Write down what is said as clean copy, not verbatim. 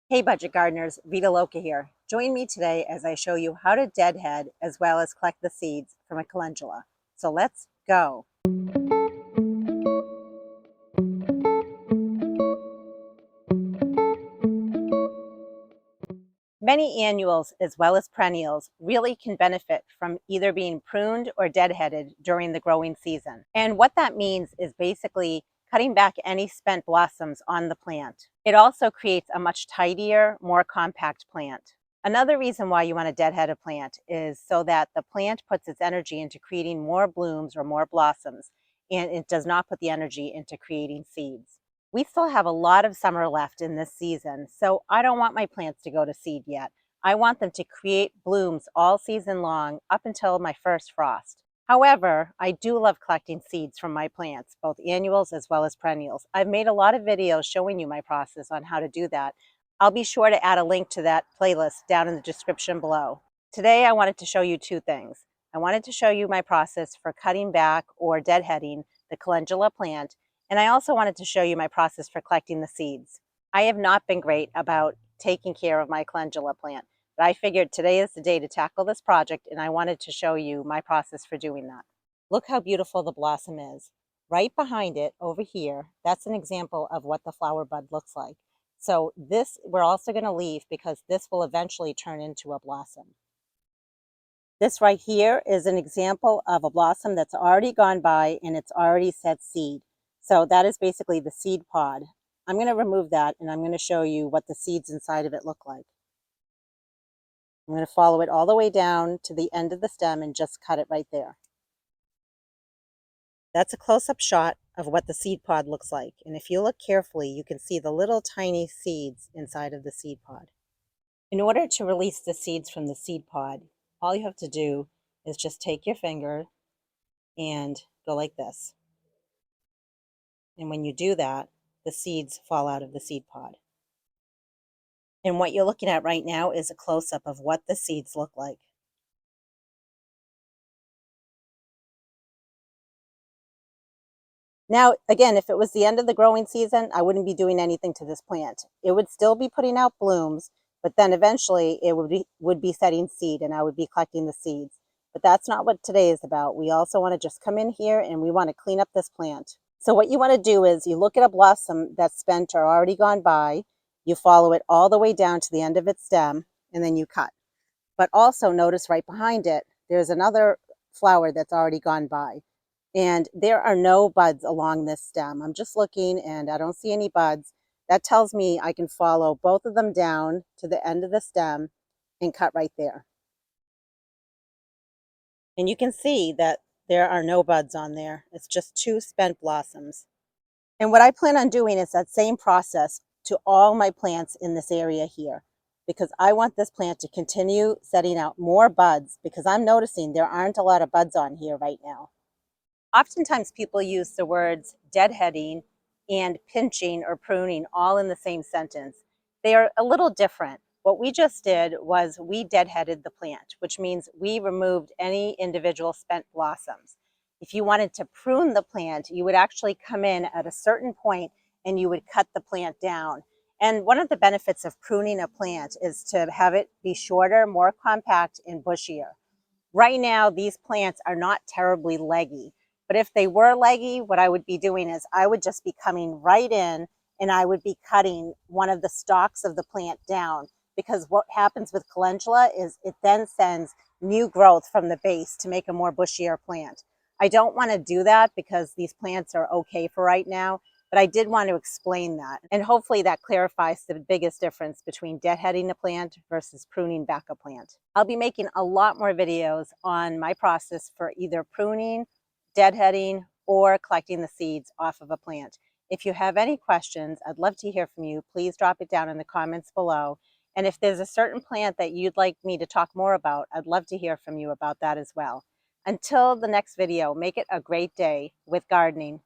Hey budget gardeners, Vita Loca here. Join me today as I show you how to deadhead as well as collect the seeds from a calendula. So let's go. Many annuals as well as perennials really can benefit from either being pruned or deadheaded during the growing season. And what that means is basically cutting back any spent blossoms on the plant. It also creates a much tidier, more compact plant. Another reason why you want to deadhead a plant is so that the plant puts its energy into creating more blooms or more blossoms, and it does not put the energy into creating seeds. We still have a lot of summer left in this season, so I don't want my plants to go to seed yet. I want them to create blooms all season long up until my first frost. However, I do love collecting seeds from my plants, both annuals as well as perennials. I've made a lot of videos showing you my process on how to do that. I'll be sure to add a link to that playlist down in the description below. Today I wanted to show you two things. I wanted to show you my process for cutting back or deadheading the calendula plant, and I also wanted to show you my process for collecting the seeds. I have not been great about taking care of my calendula plant, but I figured today is the day to tackle this project, and I wanted to show you my process for doing that. Look how beautiful the blossom is. Right behind it over here, that's an example of what the flower bud looks like. So this we're also going to leave because this will eventually turn into a blossom. This right here is an example of a blossom that's already gone by and it's already set seed. So that is basically the seed pod. I'm going to remove that and I'm going to show you what the seeds inside of it look like. I'm going to follow it all the way down to the end of the stem and just cut it right there. That's a close-up shot of what the seed pod looks like. And if you look carefully, you can see the little tiny seeds inside of the seed pod. In order to release the seeds from the seed pod, all you have to do is just take your finger and go like this. And when you do that, the seeds fall out of the seed pod. And what you're looking at right now is a close-up of what the seeds look like. Now, again, if it was the end of the growing season, I wouldn't be doing anything to this plant. It would still be putting out blooms, but then eventually it would be setting seed and I would be collecting the seeds. But that's not what today is about. We also want to just come in here and we want to clean up this plant. So what you want to do is you look at a blossom that's spent or already gone by, you follow it all the way down to the end of its stem, and then you cut. But also notice right behind it, there's another flower that's already gone by. And there are no buds along this stem. I'm just looking and I don't see any buds. That tells me I can follow both of them down to the end of the stem and cut right there. And you can see that there are no buds on there. It's just two spent blossoms. And what I plan on doing is that same process to all my plants in this area here, because I want this plant to continue setting out more buds because I'm noticing there aren't a lot of buds on here right now. Oftentimes people use the words deadheading and pinching or pruning all in the same sentence. They are a little different. What we just did was we deadheaded the plant, which means we removed any individual spent blossoms. If you wanted to prune the plant, you would actually come in at a certain point and you would cut the plant down. And one of the benefits of pruning a plant is to have it be shorter, more compact, and bushier. Right now, these plants are not terribly leggy, but if they were leggy, what I would be doing is I would just be coming right in and I would be cutting one of the stalks of the plant down, because what happens with calendula is it then sends new growth from the base to make a more bushier plant. I don't want to do that because these plants are okay for right now, but I did want to explain that. And hopefully that clarifies the biggest difference between deadheading a plant versus pruning back a plant. I'll be making a lot more videos on my process for either pruning, deadheading, or collecting the seeds off of a plant. If you have any questions, I'd love to hear from you. Please drop it down in the comments below. And if there's a certain plant that you'd like me to talk more about, I'd love to hear from you about that as well. Until the next video, make it a great day with gardening.